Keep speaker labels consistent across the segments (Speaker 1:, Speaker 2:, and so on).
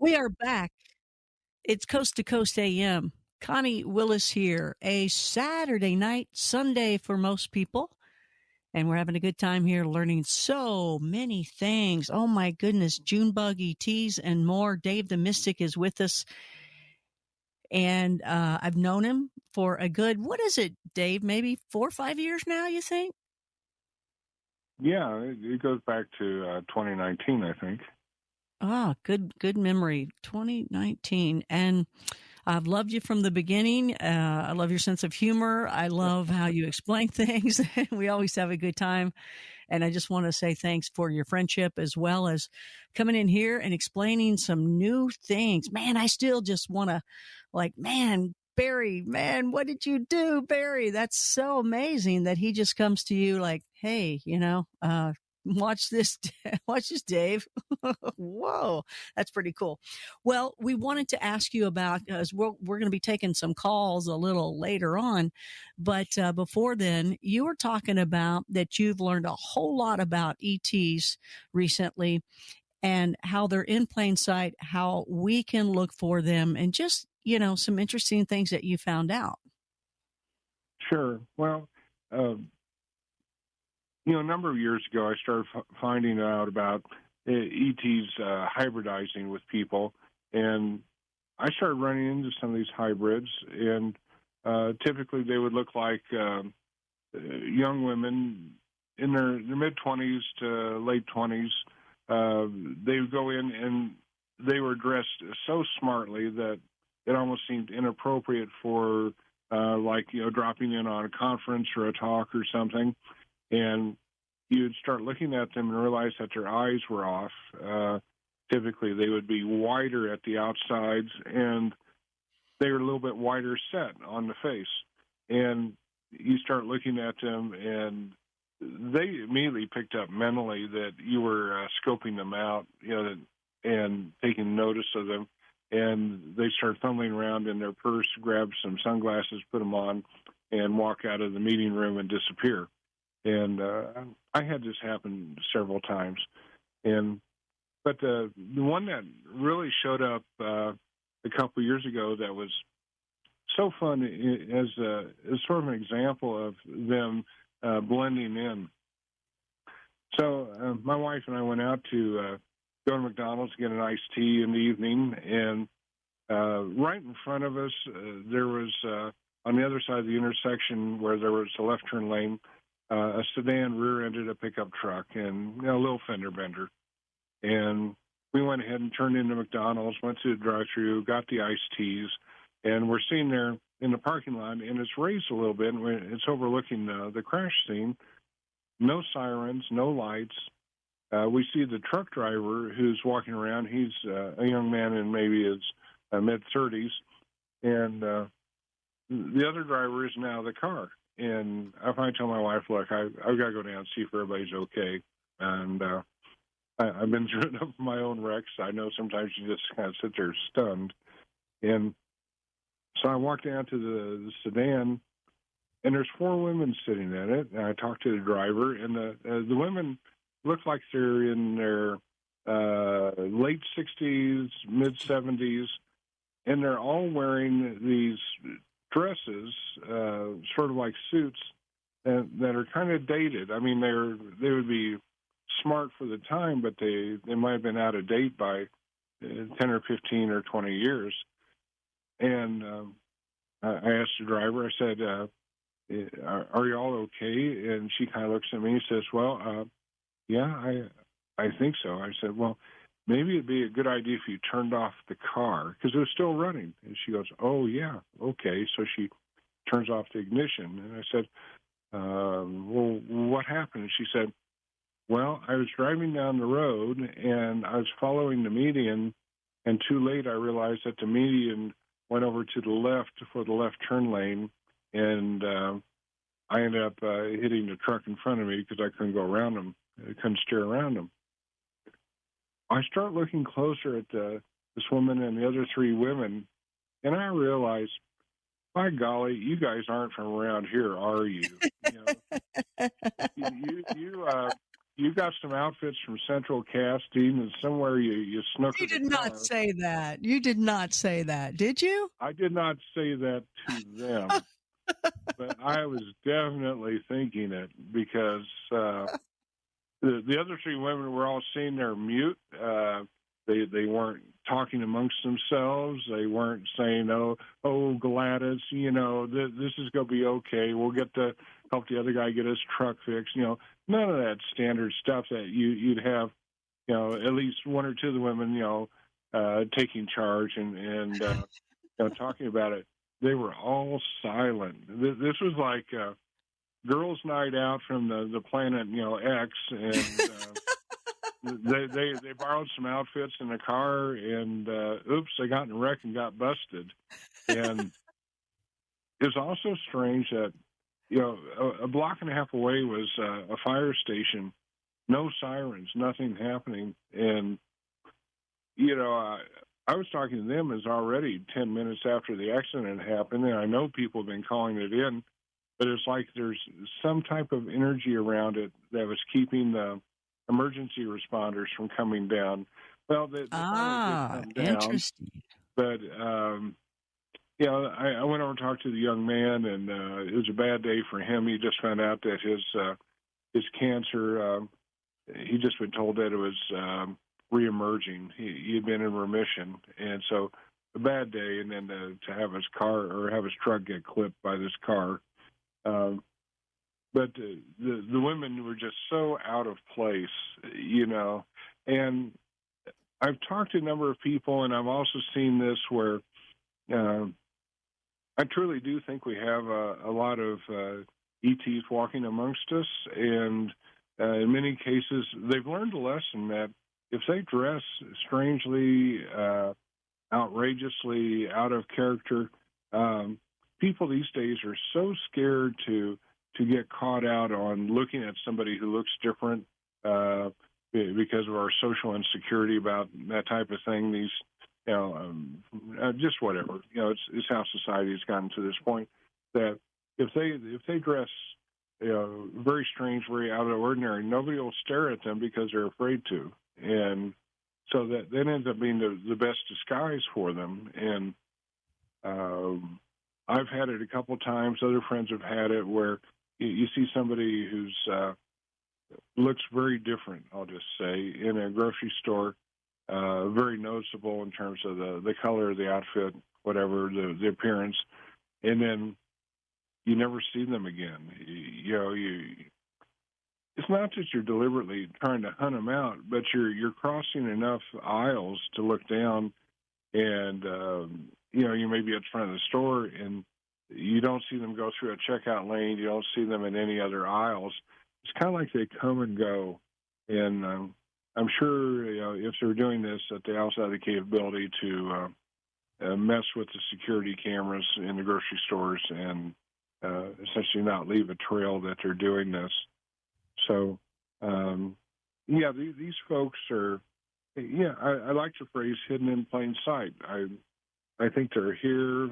Speaker 1: We are back. It's Coast to Coast AM. Connie Willis here. A Saturday night, Sunday for most people. And we're having a good time here learning so many things. Oh my goodness. Junebug ETs and more. Dave the Mystic is with us. And I've known him for a good, what is it, Dave? Maybe 4 or 5 years now, you think?
Speaker 2: Yeah, it goes back to 2019, I think.
Speaker 1: Ah, good memory. 2019. And I've loved you from the beginning. I love your sense of humor. I love how you explain things. We always have a good time. And I just want to say thanks for your friendship as well as coming in here and explaining some new things. Man, I still just want to man, Barry, man, what did you do, Barry? That's so amazing that he just comes to you like, hey, watch this, watch this, Dave. Whoa, that's pretty cool. Well, we wanted to ask you about, as we're going to be taking some calls a little later on, but before then, you were talking about that you've learned a whole lot about ETs recently and how they're in plain sight, how we can look for them, and just, some interesting things that you found out.
Speaker 2: Sure. Well, a number of years ago, I started finding out about ETs hybridizing with people, and I started running into some of these hybrids, and typically they would look like young women in their mid-20s to late 20s. They would go in, and they were dressed so smartly that it almost seemed inappropriate for, dropping in on a conference or a talk or something. And you'd start looking at them and realize that their eyes were off. Typically, they would be wider at the outsides, and they were a little bit wider set on the face. And you start looking at them, and they immediately picked up mentally that you were scoping them out, and taking notice of them. And they start fumbling around in their purse, grab some sunglasses, put them on, and walk out of the meeting room and disappear. And I had this happen several times. But the one that really showed up a couple years ago that was so fun as sort of an example of them blending in. So my wife and I went out to go to McDonald's to get an iced tea in the evening, and right in front of us there was, on the other side of the intersection where there was a left turn lane, a sedan rear-ended a pickup truck and a little fender bender. And we went ahead and turned into McDonald's, went to the drive-thru, got the iced teas, and we're sitting there in the parking lot, and it's raised a little bit, and it's overlooking the crash scene. No sirens, no lights. We see the truck driver who's walking around. He's a young man in maybe his mid-30s, and the other driver is now the car. And I finally tell my wife, look, I've got to go down and see if everybody's okay. And I've been through enough of my own wrecks. I know sometimes you just kind of sit there stunned. And so I walked down to the sedan, and there's 4 women sitting in it. And I talked to the driver, and the women look like they're in their late 60s, mid-70s, and they're all wearing these dresses, sort of like suits, that are kind of dated. I mean, they would be smart for the time, but they might have been out of date by 10 or 15 or 20 years. And I asked the driver, I said, are you all okay? And she kind of looks at me and says, well, yeah, I think so. I said, well, maybe it'd be a good idea if you turned off the car, because it was still running. And she goes, oh, yeah, okay. So she turns off the ignition. And I said, well, what happened? And she said, well, I was driving down the road, and I was following the median, and too late I realized that the median went over to the left for the left turn lane, and I ended up hitting the truck in front of me because I couldn't go around them. I couldn't steer around them. I start looking closer at this woman and the other 3 women, and I realize, by golly, you guys aren't from around here, are you? you got some outfits from Central Casting, and somewhere you snookered
Speaker 1: You did
Speaker 2: the
Speaker 1: not
Speaker 2: car.
Speaker 1: say that. You did not say that, did you?
Speaker 2: I did not say that to them, but I was definitely thinking it because the other three women were all sitting there mute. They weren't talking amongst themselves. They weren't saying, "Oh, Gladys, this is going to be okay. We'll get to help the other guy get his truck fixed." None of that standard stuff that you'd have. At least one or two of the women, taking charge and talking about it. They were all silent. This was like girls' night out from the planet, X, and they borrowed some outfits in the car, and oops, they got in a wreck and got busted. And it's also strange that a block and a half away was a fire station, no sirens, nothing happening, and I was talking to them as already 10 minutes after the accident happened, and I know people have been calling it in, but it's like there's some type of energy around it that was keeping the emergency responders from coming down. Well, they finally did come down.
Speaker 1: Interesting.
Speaker 2: But, I went over and talked to the young man, and it was a bad day for him. He just found out that his cancer, he just been told that it was reemerging. He had been in remission, and so a bad day, and then to have his truck get clipped by this car. But the women were just so out of place, and I've talked to a number of people, and I've also seen this where I truly do think we have a lot of ETs walking amongst us, and in many cases, they've learned a lesson that if they dress strangely, outrageously, out of character, people these days are so scared to get caught out on looking at somebody who looks different because of our social insecurity about that type of thing. These, just whatever. It's how society has gotten to this point that if they dress very strange, very out of the ordinary, nobody will stare at them because they're afraid to. And so that ends up being the best disguise for them. And I've had it a couple times. Other friends have had it where you see somebody who's looks very different, I'll just say, in a grocery store, very noticeable in terms of the color of the outfit, whatever, the appearance. And then you never see them again. It's not that you're deliberately trying to hunt them out, but you're crossing enough aisles to look down, and you may be at the front of the store, and you don't see them go through a checkout lane. You don't see them in any other aisles. It's kind of like they come and go, and I'm sure if they're doing this, that they also have the capability to mess with the security cameras in the grocery stores and essentially not leave a trail that they're doing this. So, these folks are, I like the phrase hidden in plain sight. I think they're here.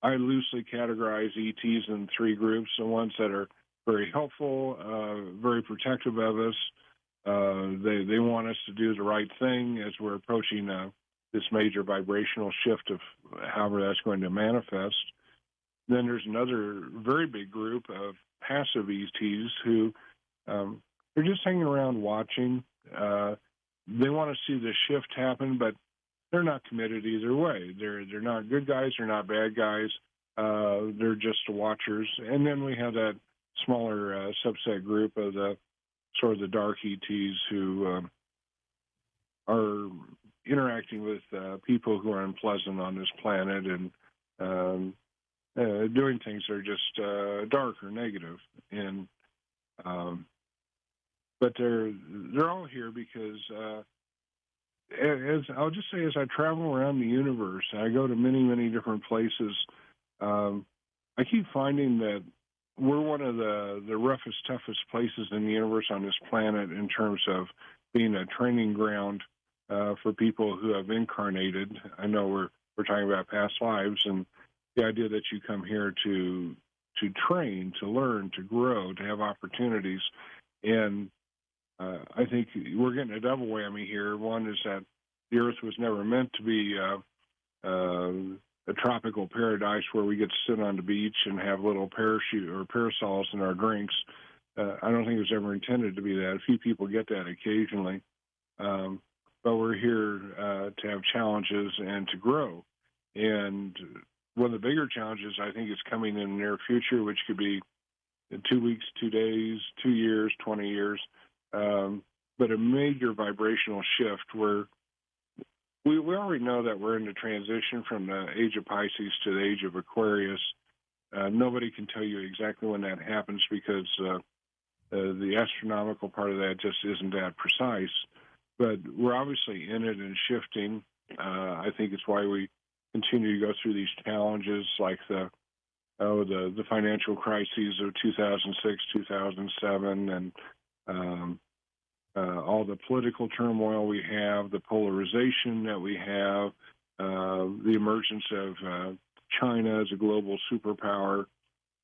Speaker 2: I loosely categorize ETs in three groups: the ones that are very helpful, very protective of us. They want us to do the right thing as we're approaching this major vibrational shift of however that's going to manifest. Then there's another very big group of passive ETs who they're just hanging around watching. They want to see the shift happen, but they're not committed either way. They're not good guys. They're not bad guys. They're just watchers. And then we have that smaller subset group of the sort of the dark ETs who are interacting with people who are unpleasant on this planet and doing things that are just dark or negative. And but they're all here because as I'll just say, as I travel around the universe, I go to many, many different places. I keep finding that we're one of the roughest, toughest places in the universe on this planet in terms of being a training ground for people who have incarnated. I know we're talking about past lives, and the idea that you come here to train, to learn, to grow, to have opportunities. And I think we're getting a double whammy here. One is that the Earth was never meant to be a tropical paradise where we get to sit on the beach and have little parachute or parasols in our drinks. I don't think it was ever intended to be that. A few people get that occasionally. But we're here to have challenges and to grow. And one of the bigger challenges, I think, is coming in the near future, which could be in 2 weeks, 2 days, 2 years, 20 years. But a major vibrational shift where we already know that we're in the transition from the age of Pisces to the age of Aquarius. Nobody can tell you exactly when that happens because the astronomical part of that just isn't that precise. But we're obviously in it and shifting. I think it's why we continue to go through these challenges like the financial crises of 2006, 2007, and all the political turmoil we have, the polarization that we have, the emergence of China as a global superpower,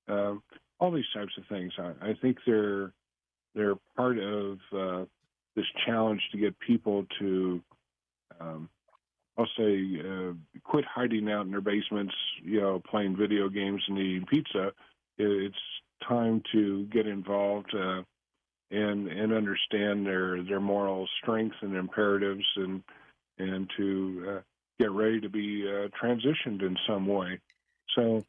Speaker 2: all these types of things. I think they're part of this challenge to get people to, I'll say, quit hiding out in their basements, playing video games and eating pizza. It's time to get involved and understand their moral strength and imperatives, and to get ready to be transitioned in some way. So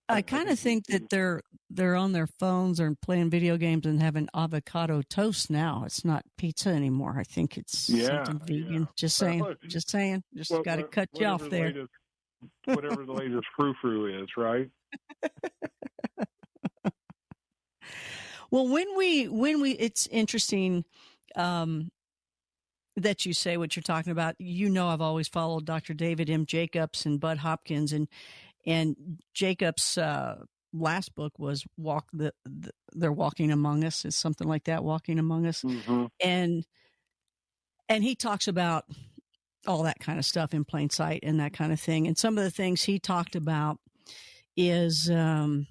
Speaker 1: I kind of think that they're on their phones or playing video games and having avocado toast now. It's not pizza anymore. I think it's something vegan. Yeah. Just saying. Just got to cut you off there.
Speaker 2: Whatever the latest frou-frou is, right?
Speaker 1: Well, when we, it's interesting that you say what you're talking about. I've always followed Dr. David M. Jacobs and Bud Hopkins, and Jacobs' last book was They're Walking Among Us, is something like that, Walking Among Us.
Speaker 2: Mm-hmm.
Speaker 1: And he talks about all that kind of stuff in plain sight and that kind of thing. And some of the things he talked about is, and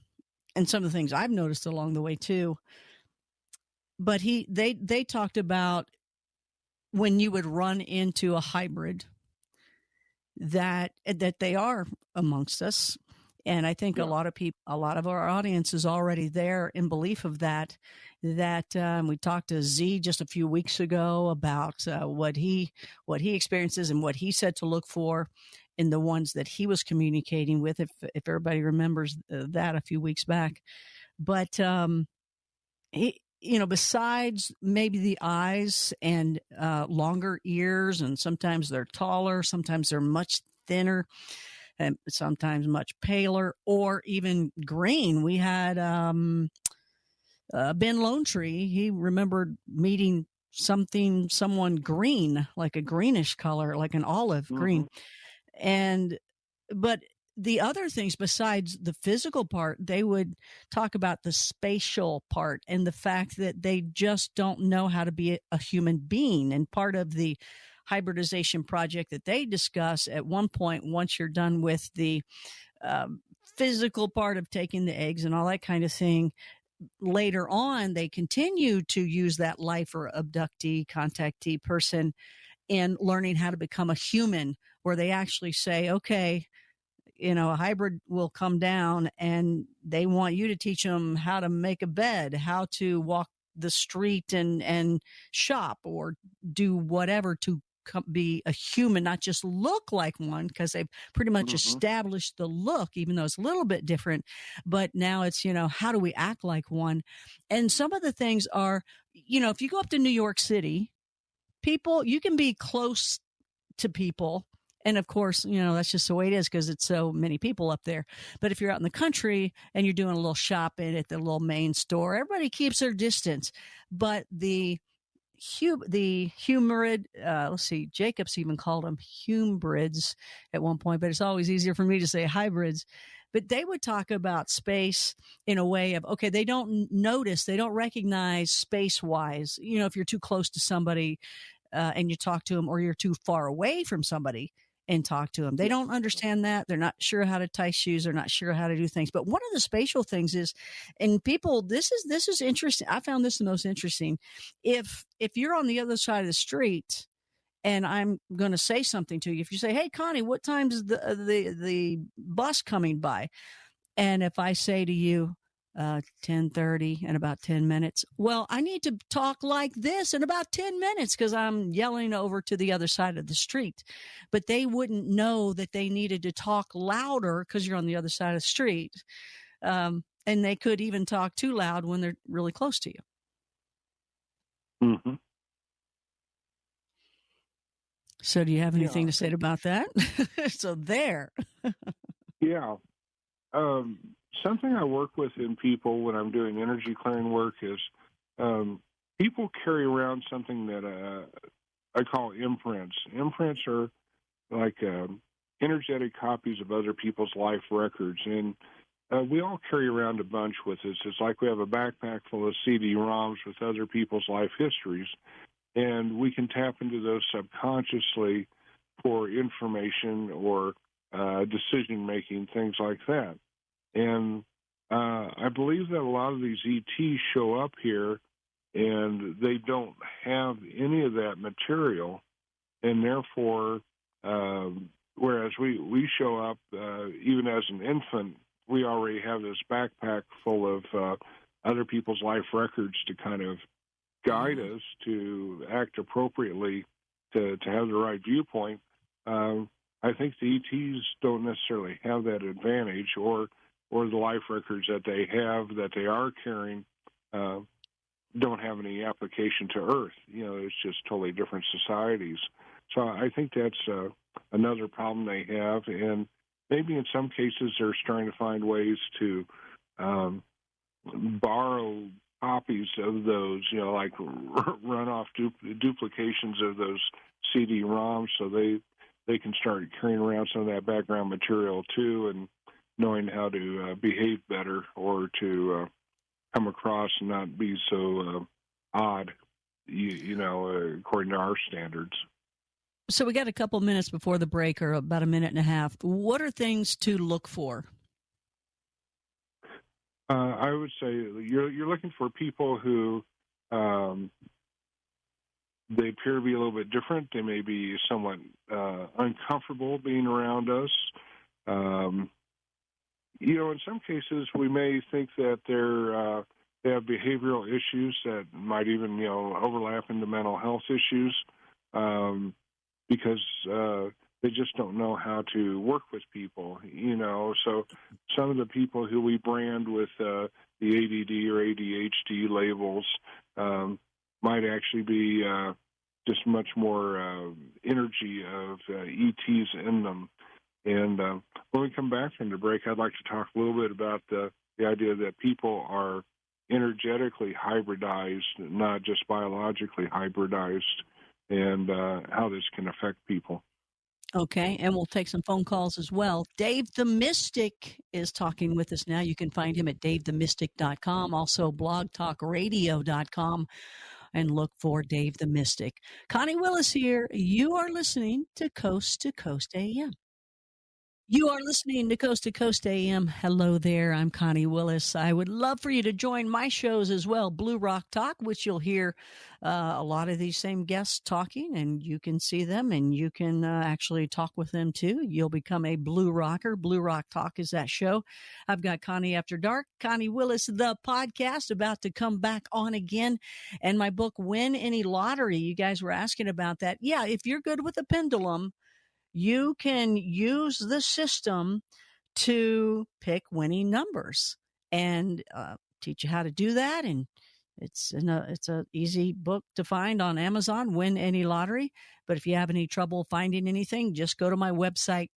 Speaker 1: some of the things I've noticed along the way too, but they talked about when you would run into a hybrid that they are amongst us. And I think a lot of our audience is already there in belief of that. We talked to Z just a few weeks ago about what he experiences and what he said to look for in the ones that he was communicating with, if everybody remembers that a few weeks back. But besides maybe the eyes and longer ears, and sometimes they're taller, sometimes they're much thinner, and sometimes much paler, or even green. We had Ben Lone Tree. He remembered meeting someone green, like a greenish color, like an olive green. But the other things besides the physical part, they would talk about the spatial part and the fact that they just don't know how to be a human being. And part of the hybridization project that they discuss at one point, once you're done with the physical part of taking the eggs and all that kind of thing, later on, they continue to use that life or abductee, contactee person in learning how to become a human, where they actually say, okay, a hybrid will come down and they want you to teach them how to make a bed, how to walk the street and shop or do whatever to be a human, not just look like one, because they've pretty much established the look, even though it's a little bit different. But now it's, how do we act like one? And some of the things are, if you go up to New York City, you can be close to people. And of course, that's just the way it is because it's so many people up there. But if you're out in the country and you're doing a little shopping at the little main store, everybody keeps their distance. But the humrid, let's see, Jacobs even called them humbrids at one point, but it's always easier for me to say hybrids. But they would talk about space in a way of, okay, they don't recognize space-wise. If you're too close to somebody and you talk to them, or you're too far away from somebody, and talk to them. They don't understand that. They're not sure how to tie shoes. They're not sure how to do things. But one of the spatial things is, and people, this is interesting. I found this the most interesting. If you're on the other side of the street and I'm going to say something to you, if you say, "Hey, Connie, what time's the bus coming by?" And if I say to you, 10:30 in about 10 minutes. Well, I need to talk like this in about 10 minutes because I'm yelling over to the other side of the street. But they wouldn't know that they needed to talk louder because you're on the other side of the street. And they could even talk too loud when they're really close to you.
Speaker 2: Mm-hmm.
Speaker 1: So do you have anything to say about that? So there.
Speaker 2: Yeah. Something I work with in people when I'm doing energy clearing work is people carry around something that I call imprints. Imprints are like energetic copies of other people's life records, and we all carry around a bunch with us. It's like we have a backpack full of CD-ROMs with other people's life histories, and we can tap into those subconsciously for information or decision-making, things like that. And I believe that a lot of these ETs show up here and they don't have any of that material. And therefore, whereas we show up, even as an infant, we already have this backpack full of other people's life records to kind of guide us to act appropriately, to have the right viewpoint. I think the ETs don't necessarily have that advantage, or the life records that they have, that they are carrying, don't have any application to Earth. It's just totally different societies. So I think that's another problem they have. And maybe in some cases they're starting to find ways to borrow copies of those, like run off duplications of those CD-ROMs so they can start carrying around some of that background material too, and knowing how to behave better or to come across and not be so odd, according to our standards.
Speaker 1: So we got a couple minutes before the break, or about a minute and a half. What are things to look for?
Speaker 2: I would say you're looking for people who they appear to be a little bit different. They may be somewhat uncomfortable being around us. In some cases, we may think that they have behavioral issues that might even, overlap into mental health issues because they just don't know how to work with people, So some of the people who we brand with the ADD or ADHD labels might actually be just much more energy of ETs in them. And when we come back from the break, I'd like to talk a little bit about the idea that people are energetically hybridized, not just biologically hybridized, and how this can affect people.
Speaker 1: Okay, and we'll take some phone calls as well. Dave the Mystic is talking with us now. You can find him at davethemystic.com, also blogtalkradio.com, and look for Dave the Mystic. Connie Willis here. You are listening to Coast AM. You are listening to Coast AM. Hello there. I'm Connie Willis. I would love for you to join my shows as well, Blue Rock Talk, which you'll hear a lot of these same guests talking, and you can see them and you can actually talk with them too. You'll become a Blue Rocker. Blue Rock Talk is that show. I've got Connie After Dark, Connie Willis, the podcast, about to come back on again, and my book, Win Any Lottery. You guys were asking about that. Yeah, if you're good with a pendulum, you can use the system to pick winning numbers and teach you how to do that. And it's an easy book to find on Amazon, Win Any Lottery. But if you have any trouble finding anything, just go to my website.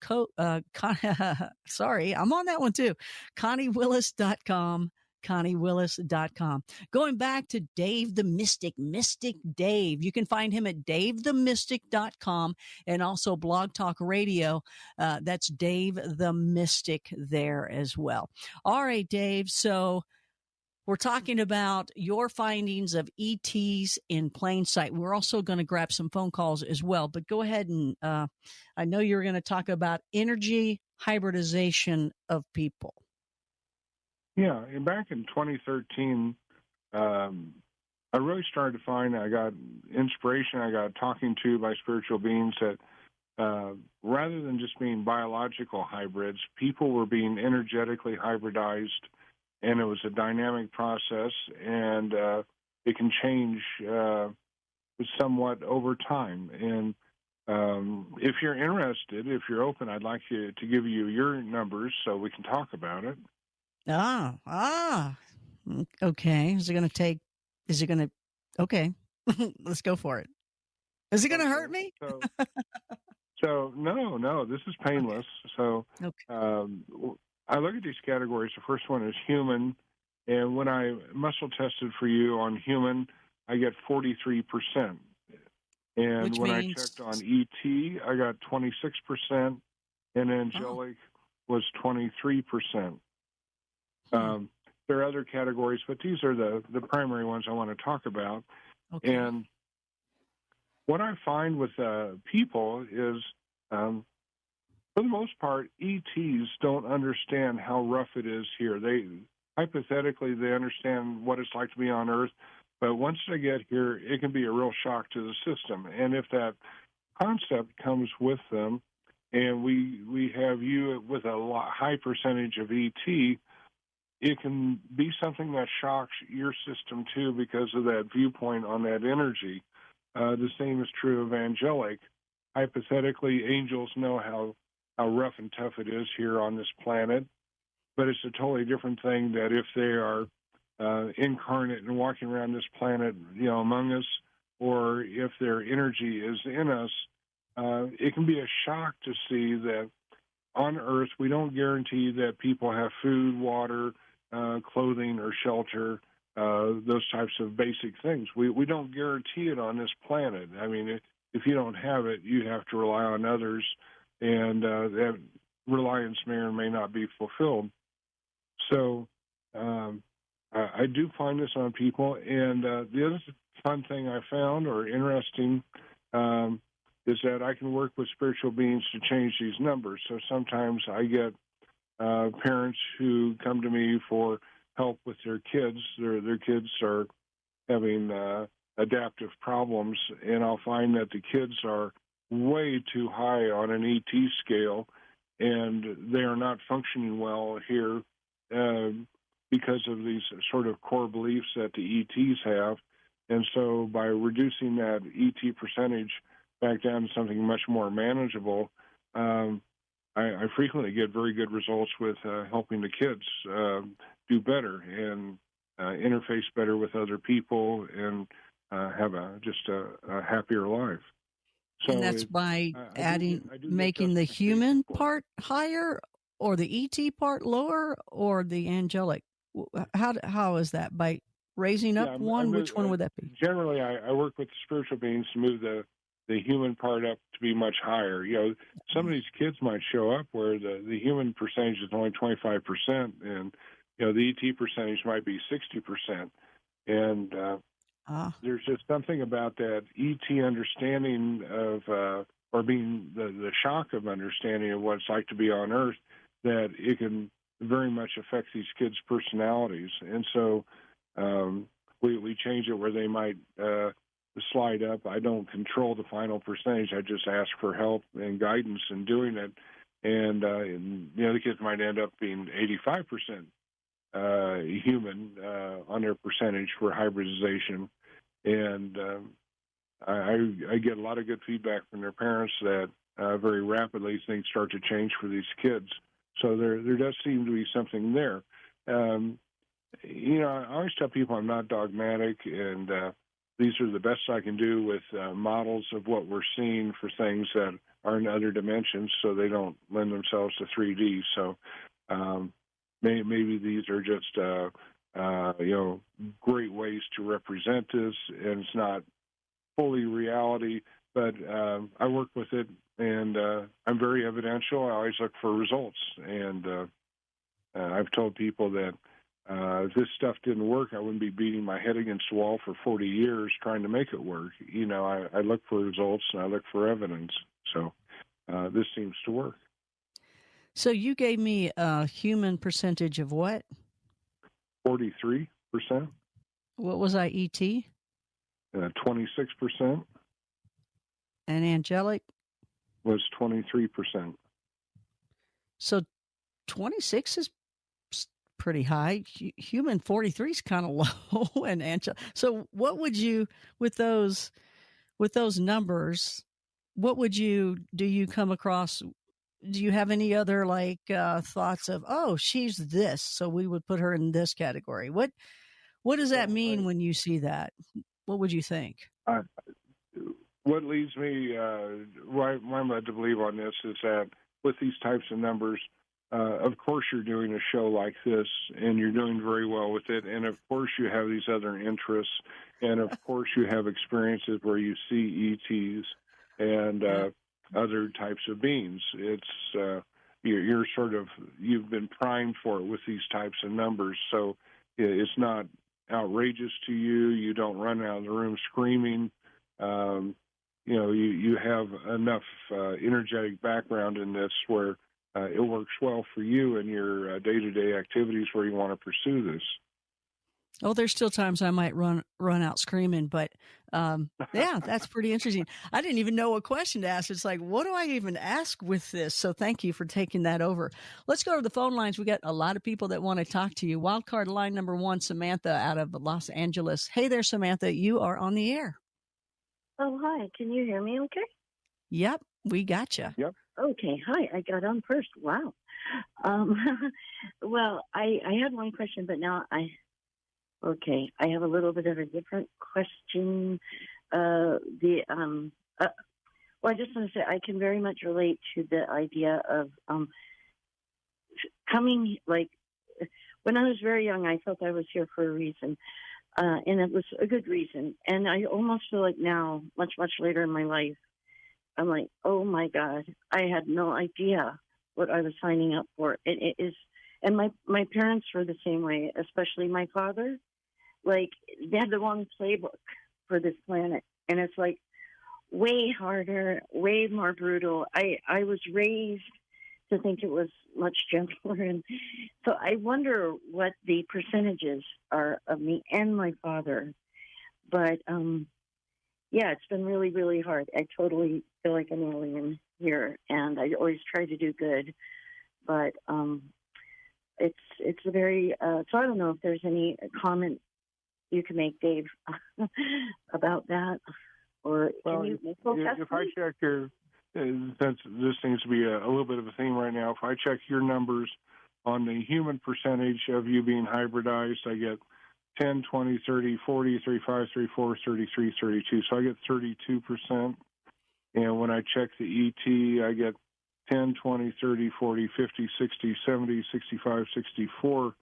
Speaker 1: Sorry, I'm on that one too. ConnieWillis.com. ConnieWillis.com. Going back to Dave the Mystic, Mystic Dave. You can find him at davethemystic.com and also Blog Talk Radio. That's Dave the Mystic there as well. All right, Dave. So We're talking about your findings of ETs in plain sight. We're also going to grab some phone calls as well, but go ahead and I know you're going to talk about energy hybridization of people.
Speaker 2: Yeah, and back in 2013, I really started to find I got inspiration. I got talking to by spiritual beings that rather than just being biological hybrids, people were being energetically hybridized, and it was a dynamic process, and it can change somewhat over time. And if you're interested, if you're open, I'd like to give you your numbers so we can talk about it.
Speaker 1: Okay. Okay. Let's go for it. Is it going to hurt me?
Speaker 2: So no, this is painless. So
Speaker 1: Okay.
Speaker 2: I look at these categories. The first one is human, and when I muscle tested for you on human, I get 43%. And
Speaker 1: Which
Speaker 2: when
Speaker 1: means...
Speaker 2: I checked on ET, I got 26%, and angelic was 23%. There are other categories, but these are the primary ones I want to talk about.
Speaker 1: Okay.
Speaker 2: And what I find with people is, for the most part, ETs don't understand how rough it is here. Hypothetically, they understand what it's like to be on Earth, but once they get here, it can be a real shock to the system. And if that concept comes with them, and we have you with a high percentage of ET, it can be something that shocks your system too because of that viewpoint on that energy. The same is true of angelic. Hypothetically, angels know how rough and tough it is here on this planet, but it's a totally different thing that if they are incarnate and walking around this planet, among us, or if their energy is in us, it can be a shock to see that on Earth we don't guarantee that people have food, water, clothing, or shelter. Those types of basic things. We don't guarantee it on this planet. I mean, if you don't have it, you have to rely on others, and that reliance may or may not be fulfilled. So I do find this on people. And the other fun thing I found or interesting is that I can work with spiritual beings to change these numbers. So sometimes I get parents who come to me for help with their kids. Their kids are having adaptive problems, and I'll find that the kids are way too high on an ET scale, and they are not functioning well here because of these sort of core beliefs that the ETs have. And so by reducing that ET percentage back down to something much more manageable, I frequently get very good results with helping the kids do better and interface better with other people and have just a happier life. So
Speaker 1: and that's by making the human part higher, or the ET part lower, or the angelic. How is that? By raising up one? Which one would that be?
Speaker 2: Generally, I work with the spiritual beings to move the human part up to be much higher. Some of these kids might show up where the human percentage is only 25%, and the ET percentage might be 60%. And there's just something about that ET understanding of, or being the shock of understanding of what it's like to be on Earth, that it can very much affect these kids' personalities. And so we change it where they might slide up. I don't control the final percentage. I just ask for help and guidance in doing it. And the kids might end up being 85% human on their percentage for hybridization. And I get a lot of good feedback from their parents that very rapidly things start to change for these kids. So there does seem to be something there. I always tell people I'm not dogmatic, and these are the best I can do with models of what we're seeing for things that are in other dimensions, so they don't lend themselves to 3D. So maybe these are just great ways to represent this, and it's not fully reality, but I work with it, and I'm very evidential. I always look for results, and I've told people that If this stuff didn't work, I wouldn't be beating my head against the wall for 40 years trying to make it work. I look for results and I look for evidence. So this seems to work.
Speaker 1: So you gave me a human percentage of what?
Speaker 2: 43%.
Speaker 1: What was I, ET?
Speaker 2: 26%.
Speaker 1: And angelic?
Speaker 2: Was 23%.
Speaker 1: So 26 is pretty high. Human 43 is kind of low, and angelic. So what would you, with those numbers, do you come across? Do you have any other thoughts of, oh, she's this, so we would put her in this category? What does that mean when you see that? What would you think?
Speaker 2: What leads me, why I'm led to believe on this is that with these types of numbers, of course you're doing a show like this, and you're doing very well with it, and of course you have these other interests, and of course you have experiences where you see ETs and other types of beings. It's you've been primed for it with these types of numbers, so it's not outrageous to you. You don't run out of the room screaming. You have enough energetic background in this where it works well for you in your day-to-day activities where you want to pursue this.
Speaker 1: Oh, there's still times I might run out screaming, but yeah, that's pretty interesting. I didn't even know what question to ask. It's like, what do I even ask with this? So thank you for taking that over. Let's go to the phone lines. We got a lot of people that want to talk to you. Wildcard line number 1, Samantha out of Los Angeles. Hey there, Samantha. You are on the air.
Speaker 3: Oh, hi. Can you hear me okay?
Speaker 1: Yep, we got you.
Speaker 2: Yep.
Speaker 3: Okay, hi. I got on first. Wow. Well, I had one question, but now I have a little bit of a different question. Well, I just want to say I can very much relate to the idea of coming, like, when I was very young, I felt I was here for a reason. And it was a good reason. And I almost feel like now, much, much later in my life, I'm like, oh my God, I had no idea what I was signing up for. It is, and my parents were the same way, especially my father. Like, they had the wrong playbook for this planet. And it's like way harder, way more brutal. I was raised to think it was much gentler. And so I wonder what the percentages are of me and my father. But, yeah, it's been really, really hard. I totally feel like an alien here, and I always try to do good. But it's a very, so I don't know if there's any comment you can make, Dave, about that. Or can you make
Speaker 2: if I check your, since this seems to be a little bit of a theme right now, if I check your numbers on the human percentage of you being hybridized, I get 10, 20, 30, 40, 35, 34, 33, 32. So I get 32%. And when I check the ET, I get 10, 20, 30, 40, 50, 60, 70, 65, 64%.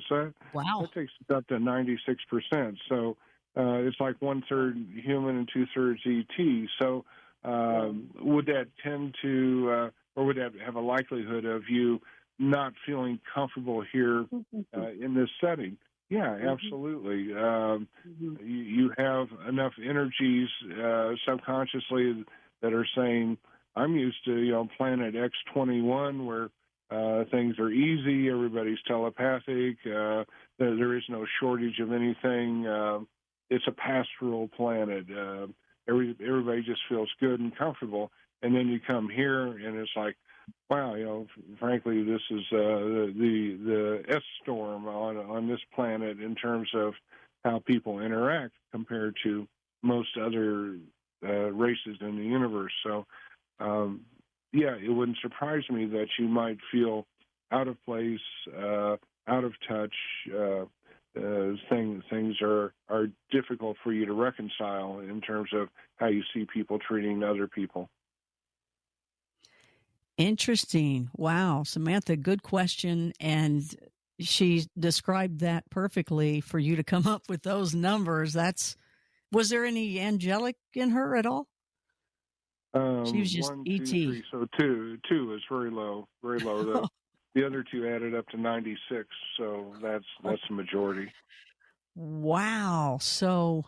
Speaker 2: So that takes it up to 96%. So it's like 1/3 human and 2/3 ET. So would that tend to, or would that have a likelihood of you not feeling comfortable here in this setting? Yeah, absolutely. You have enough energies subconsciously that are saying, I'm used to, planet X21 where things are easy, everybody's telepathic, there is no shortage of anything. It's a pastoral planet. Everybody just feels good and comfortable. And then you come here and it's like, wow, frankly, this is the S storm on this planet in terms of how people interact compared to most other races in the universe. So, yeah, it wouldn't surprise me that you might feel out of place, out of touch. Things are difficult for you to reconcile in terms of how you see people treating other people.
Speaker 1: Interesting. Wow. Samantha, good question. And she described that perfectly for you to come up with those numbers. Was there any angelic in her at all? She was just
Speaker 2: 1,
Speaker 1: ET.
Speaker 2: 2, 3, so two is very low though. The other two added up to 96, so that's the majority.
Speaker 1: Wow. So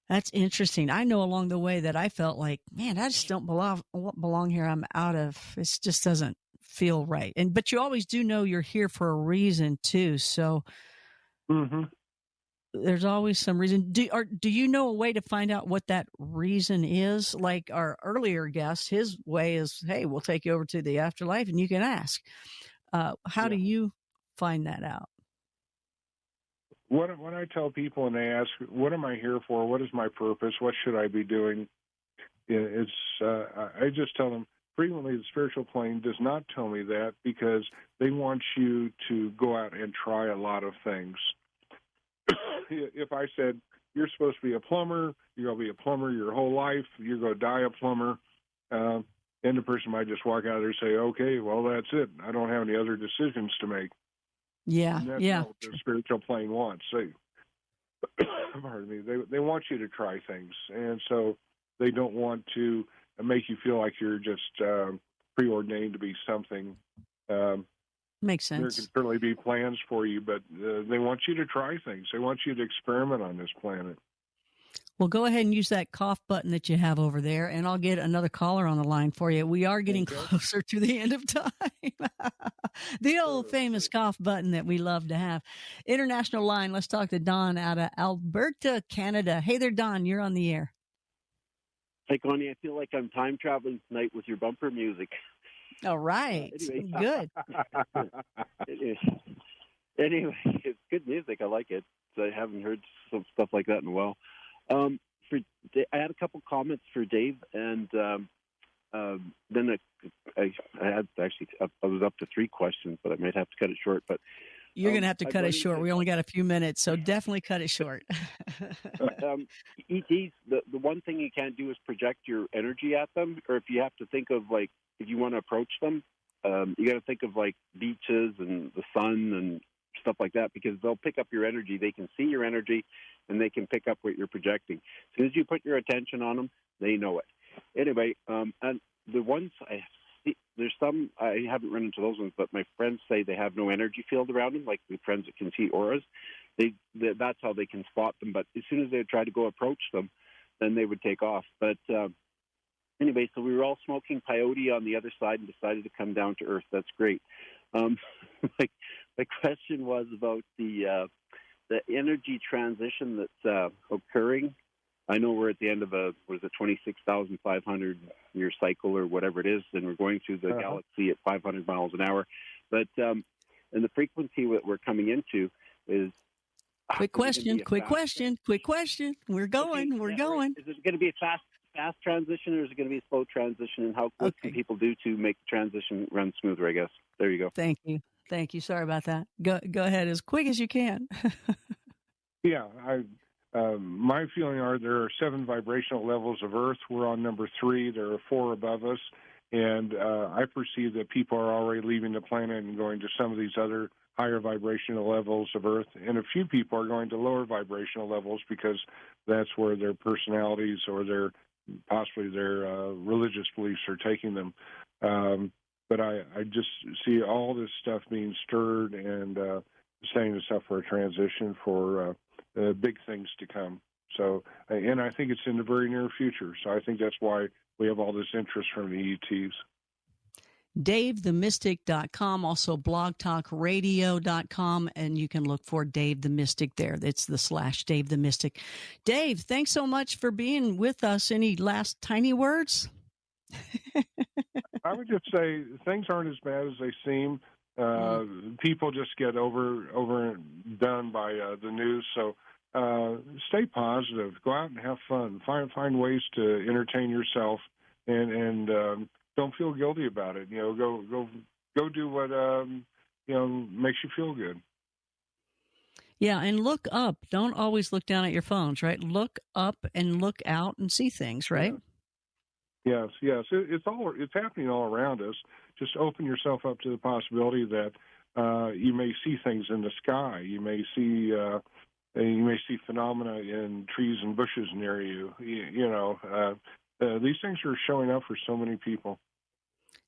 Speaker 1: that's interesting. I know along the way that I felt like, man, I just don't belong here. I'm out of, it just doesn't feel right. But you always do know you're here for a reason too. So there's always some reason. Do you know a way to find out what that reason is? Like our earlier guest, his way is, hey, we'll take you over to the afterlife and you can ask. How do you find that out?
Speaker 2: When I tell people and they ask, what am I here for? What is my purpose? What should I be doing? I just tell them, frequently the spiritual plane does not tell me that because they want you to go out and try a lot of things. If I said, you're supposed to be a plumber, you're going to be a plumber your whole life, you're going to die a plumber, and the person might just walk out there and say, okay, well, that's it. I don't have any other decisions to make.
Speaker 1: Yeah,
Speaker 2: and that's not what the spiritual plane wants. Pardon me. They want you to try things, and so they don't want to make you feel like you're just preordained to be something.
Speaker 1: Makes sense.
Speaker 2: There can certainly be plans for you, but they want you to try things. They want you to experiment on this planet.
Speaker 1: Well, go ahead and use that cough button that you have over there, and I'll get another caller on the line for you. We are getting closer to the end of time. The old famous cough button that we love to have. International line, let's talk to Don out of Alberta, Canada. Hey there, Don, you're on the air.
Speaker 4: Hey, Connie, I feel like I'm time traveling tonight with your bumper music.
Speaker 1: All right. Anyway. Good.
Speaker 4: Anyway, it's good music. I like it. I haven't heard some stuff like that in a while. I had a couple comments for Dave, and then I was up to 3 questions, but I might have to cut it short. But
Speaker 1: you're going to have to cut it short. We only got a few minutes, so definitely cut it short.
Speaker 4: ETs, the one thing you can't do is project your energy at them, or if you have to think of, like, if you want to approach them, you got to think of, like, beaches and the sun and stuff like that, because they'll pick up your energy. They can see your energy, and they can pick up what you're projecting. As soon as you put your attention on them, they know it. Anyway, and the ones I see, there's some, I haven't run into those ones, but my friends say they have no energy field around them, like the friends that can see auras. That's how they can spot them. But as soon as they try to go approach them, then they would take off. But anyway, so we were all smoking peyote on the other side and decided to come down to Earth. That's great. My question was about the energy transition that's occurring. I know we're at the end of a 26,500 year cycle or whatever it is, and we're going through the galaxy at 500 miles an hour. But and the frequency that we're coming into is
Speaker 1: quick question. We're going.
Speaker 4: Is it going to be a fast transition, or is it going to be a slow transition? And what can people do to make the transition run smoother? I guess. There you go.
Speaker 1: Thank you. Sorry about that. Go ahead as quick as you can.
Speaker 2: Yeah, my feeling are there are 7 vibrational levels of Earth. We're on number 3. There are 4 above us, and I perceive that people are already leaving the planet and going to some of these other higher vibrational levels of Earth, and a few people are going to lower vibrational levels because that's where their personalities or possibly their religious beliefs are taking them. But I just see all this stuff being stirred and setting us up for a transition for big things to come. So, and I think it's in the very near future. So I think that's why we have all this interest from the ETs.
Speaker 1: DaveTheMystic.com, also blogtalkradio.com, and you can look for Dave the Mystic there. It's the / Dave the Mystic. Dave, thanks so much for being with us. Any last tiny words?
Speaker 2: I would just say things aren't as bad as they seem. People just get overdone by the news. So stay positive. Go out and have fun. Find ways to entertain yourself, and don't feel guilty about it. Go do what makes you feel good.
Speaker 1: Yeah, and look up. Don't always look down at your phones, right? Look up and look out and see things, right?
Speaker 2: Yes. It's happening all around us. Just open yourself up to the possibility that you may see things in the sky. You may see phenomena in trees and bushes near you. These things are showing up for so many people.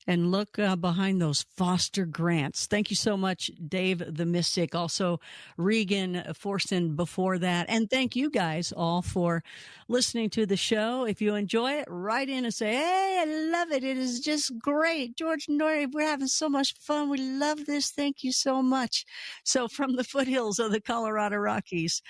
Speaker 1: And look behind those Foster Grants. Thank you so much, Dave the Mystic. Also, Regan Forston before that. And thank you guys all for listening to the show. If you enjoy it, write in and say, hey, I love it. It is just great. George Norrie, we're having so much fun. We love this. Thank you so much. So from the foothills of the Colorado Rockies,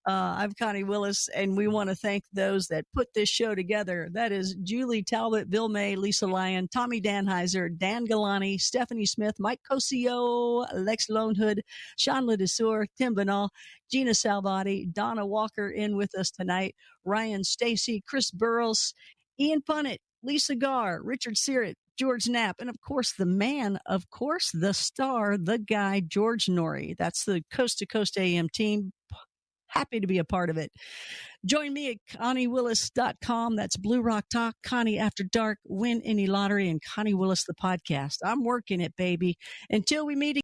Speaker 1: I'm Connie Willis, and we want to thank those that put this show together. That is Julie Talbot, Bill May, Lisa Lyon, Tommy Danheiser, Dan Galani, Stephanie Smith, Mike Cosio, Lex Lonehood, Sean Ledesur, Tim Banal, Gina Salvati, Donna Walker in with us tonight, Ryan Stacy, Chris Burrows, Ian Punnett, Lisa Garr, Richard Sirrett, George Knapp, and of course, the man, of course, the star, the guy, George Norrie. That's the Coast to Coast AM team. Happy to be a part of it. Join me at ConnieWillis.com. That's Blue Rock Talk, Connie After Dark, Win Any Lottery, and Connie Willis, the podcast. I'm working it, baby. Until we meet again.